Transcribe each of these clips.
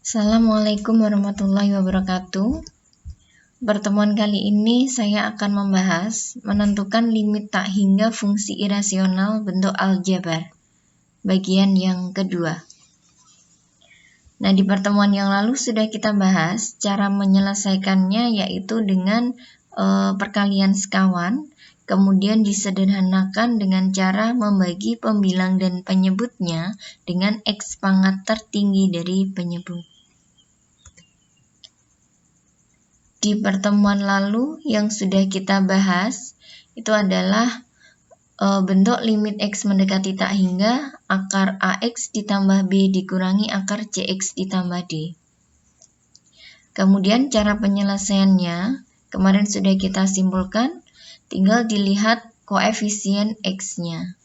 Assalamualaikum warahmatullahi wabarakatuh. Pertemuan kali ini saya akan membahas menentukan limit tak hingga fungsi irasional bentuk aljabar, bagian yang kedua. Nah, di pertemuan yang lalu sudah kita bahas cara menyelesaikannya, yaitu dengan perkalian sekawan, kemudian disederhanakan dengan cara membagi pembilang dan penyebutnya dengan X pangkat tertinggi dari penyebut. Di pertemuan lalu yang sudah kita bahas itu adalah bentuk limit X mendekati tak hingga akar AX ditambah B dikurangi akar CX ditambah D. Kemudian cara penyelesaiannya kemarin sudah kita simpulkan, tinggal dilihat koefisien X-nya.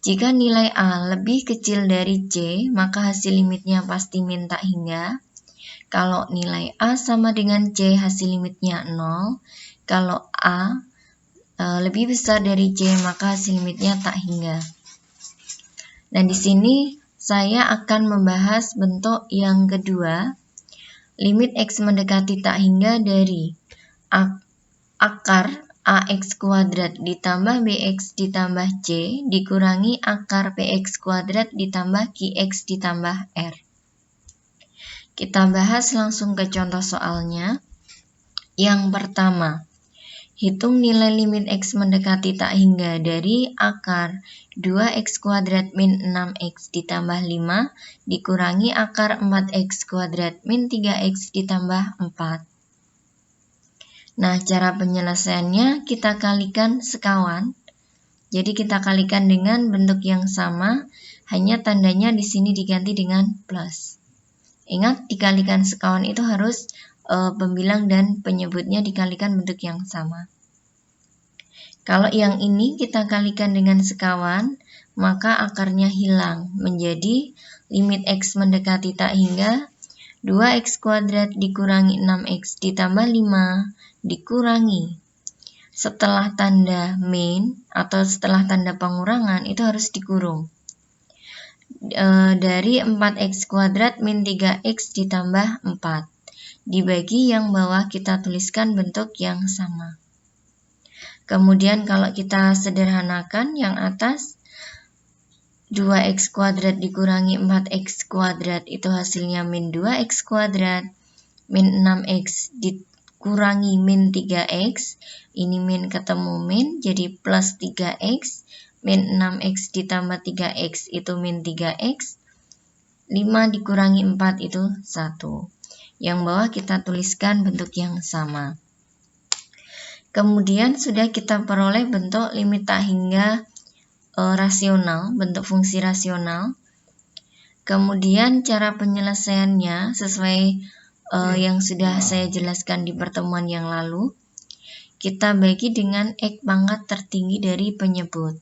Jika nilai A lebih kecil dari C, maka hasil limitnya pasti min tak hingga. Kalau nilai A sama dengan C, hasil limitnya 0. Kalau A lebih besar dari C, maka hasil limitnya tak hingga. Nah, di sini saya akan membahas bentuk yang kedua, limit X mendekati tak hingga dari akar AX kuadrat ditambah BX ditambah C dikurangi akar PX kuadrat ditambah QX ditambah R. Kita bahas langsung ke contoh soalnya. Yang pertama, hitung nilai limit X mendekati tak hingga dari akar 2X kuadrat min 6X ditambah 5 dikurangi akar 4X kuadrat min 3X ditambah 4. Nah, cara penyelesaiannya kita kalikan sekawan. Jadi kita kalikan dengan bentuk yang sama, hanya tandanya di sini diganti dengan plus. Ingat, dikalikan sekawan itu harus pembilang dan penyebutnya dikalikan bentuk yang sama. Kalau yang ini kita kalikan dengan sekawan, maka akarnya hilang menjadi limit X mendekati tak hingga 2X kuadrat dikurangi 6X ditambah 5 dikurangi. Setelah tanda min atau setelah tanda pengurangan itu harus dikurung. Dari 4X kuadrat min 3X ditambah 4. Dibagi yang bawah kita tuliskan bentuk yang sama. Kemudian kalau kita sederhanakan yang atas, 2X kuadrat dikurangi 4X kuadrat itu hasilnya min 2X kuadrat, min 6X dikurangi min 3X, ini min ketemu min jadi plus 3X, min 6X ditambah 3X itu min 3X, 5 dikurangi 4 itu 1. Yang bawah kita tuliskan bentuk yang sama. Kemudian sudah kita peroleh bentuk limit tak hingga rasional, bentuk fungsi rasional. Kemudian cara penyelesaiannya sesuai yang sudah saya jelaskan di pertemuan yang lalu. Kita bagi dengan X pangkat tertinggi dari penyebut.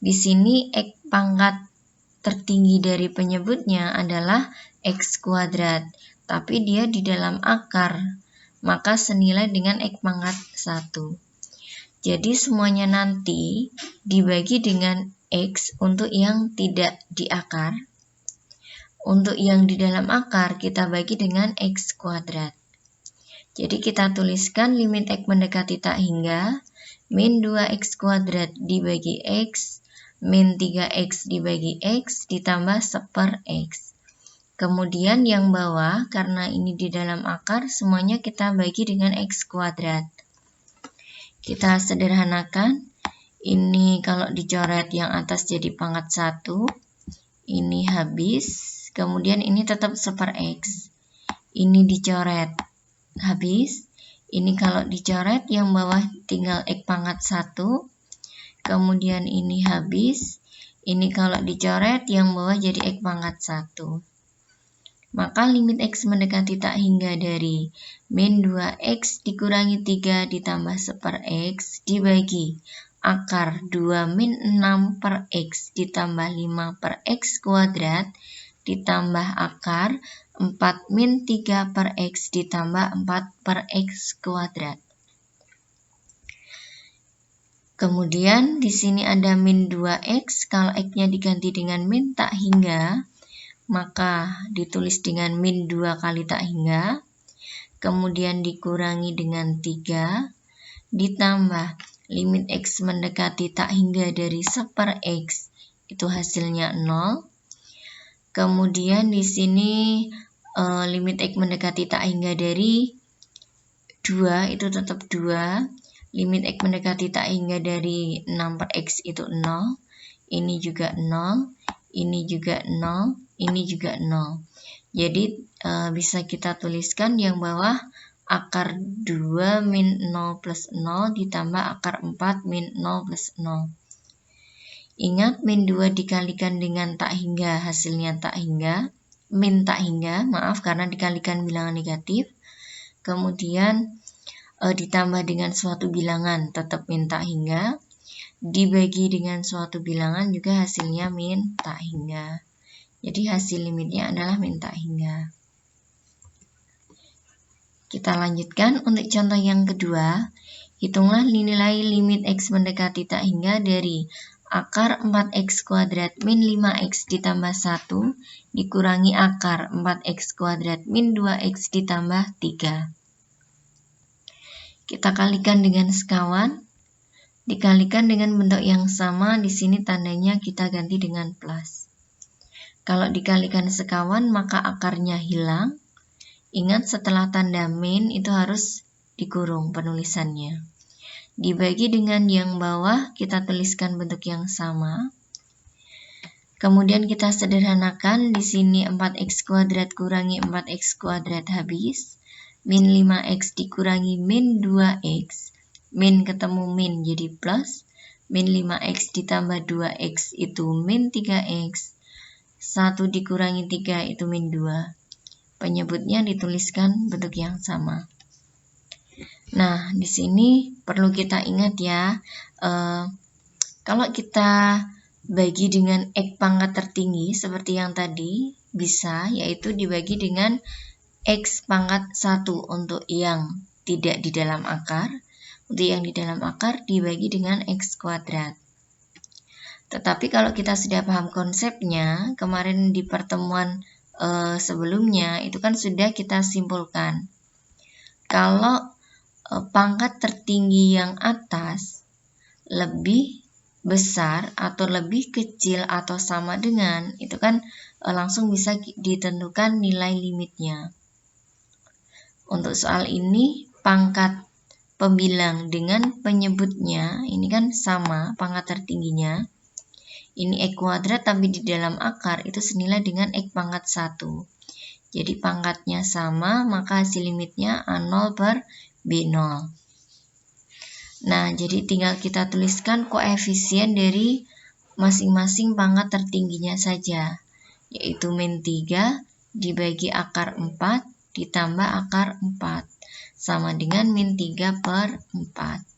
Di sini X pangkat tertinggi dari penyebutnya adalah X kuadrat, tapi dia di dalam akar, maka senilai dengan X pangkat 1. Jadi semuanya nanti dibagi dengan X untuk yang tidak di akar. Untuk yang di dalam akar kita bagi dengan X kuadrat. Jadi kita tuliskan limit X mendekati tak hingga min 2X kuadrat dibagi X min 3X dibagi X ditambah 1/X. Kemudian yang bawah, karena ini di dalam akar, semuanya kita bagi dengan X kuadrat. Kita sederhanakan, ini kalau dicoret yang atas jadi pangkat 1, ini habis, kemudian ini tetap 1/X. Ini dicoret, habis, ini kalau dicoret yang bawah tinggal X pangkat 1, kemudian ini habis, ini kalau dicoret yang bawah jadi X pangkat 1. Maka limit X mendekati tak hingga dari min 2X dikurangi 3 ditambah 1/X dibagi akar 2 min 6/X ditambah 5/X kuadrat ditambah akar 4 min 3/X ditambah 4/X kuadrat. Kemudian di sini ada min 2X, kalau X-nya diganti dengan min tak hingga, maka ditulis dengan min 2 kali tak hingga, kemudian dikurangi dengan 3, ditambah limit X mendekati tak hingga dari 1/x, itu hasilnya 0. Kemudian di sini limit X mendekati tak hingga dari 2, itu tetap 2. Limit X mendekati tak hingga dari 6/x itu 0. Ini juga 0. Ini juga 0. Ini juga 0. Jadi bisa kita tuliskan yang bawah akar 2 min 0 plus 0 ditambah akar 4 min 0 plus 0. Ingat min 2 dikalikan dengan tak hingga, hasilnya tak hingga. Min tak hingga, maaf, karena dikalikan bilangan negatif. Kemudian ditambah dengan suatu bilangan, tetap min tak hingga. Dibagi dengan suatu bilangan juga hasilnya min tak hingga. Jadi hasil limitnya adalah min tak hingga. Kita lanjutkan untuk contoh yang kedua. Hitunglah nilai limit X mendekati tak hingga dari akar 4x kuadrat min 5x ditambah 1 dikurangi akar 4x kuadrat min 2x ditambah 3. Kita kalikan dengan sekawan. Dikalikan dengan bentuk yang sama, di sini tandanya kita ganti dengan plus. Kalau dikalikan sekawan maka akarnya hilang. Ingat setelah tanda min itu harus dikurung penulisannya. Dibagi dengan yang bawah, kita tuliskan bentuk yang sama. Kemudian kita sederhanakan, di sini 4x kuadrat kurangi 4x kuadrat habis. Min 5x dikurangi min 2x. Min ketemu min jadi plus. Min 5x ditambah 2x itu min 3x. 1 dikurangi 3 itu min 2. Penyebutnya dituliskan bentuk yang sama. Nah, di sini perlu kita ingat ya, kalau kita bagi dengan X pangkat tertinggi seperti yang tadi, bisa, yaitu dibagi dengan X pangkat 1 untuk yang tidak di dalam akar. Untuk yang di dalam akar dibagi dengan X kuadrat. Tetapi kalau kita sudah paham konsepnya, kemarin di pertemuan sebelumnya itu kan sudah kita simpulkan. Kalau pangkat tertinggi yang atas lebih besar atau lebih kecil atau sama dengan, itu kan langsung bisa ditentukan nilai limitnya. Untuk soal ini pangkat pembilang dengan penyebutnya ini kan sama pangkat tertingginya. Ini X kuadrat tapi di dalam akar itu senilai dengan X pangkat 1. Jadi pangkatnya sama, maka hasil limitnya A0 per B0. Nah, jadi tinggal kita tuliskan koefisien dari masing-masing pangkat tertingginya saja, yaitu min 3 dibagi akar 4 ditambah akar 4, sama dengan min 3 per 4.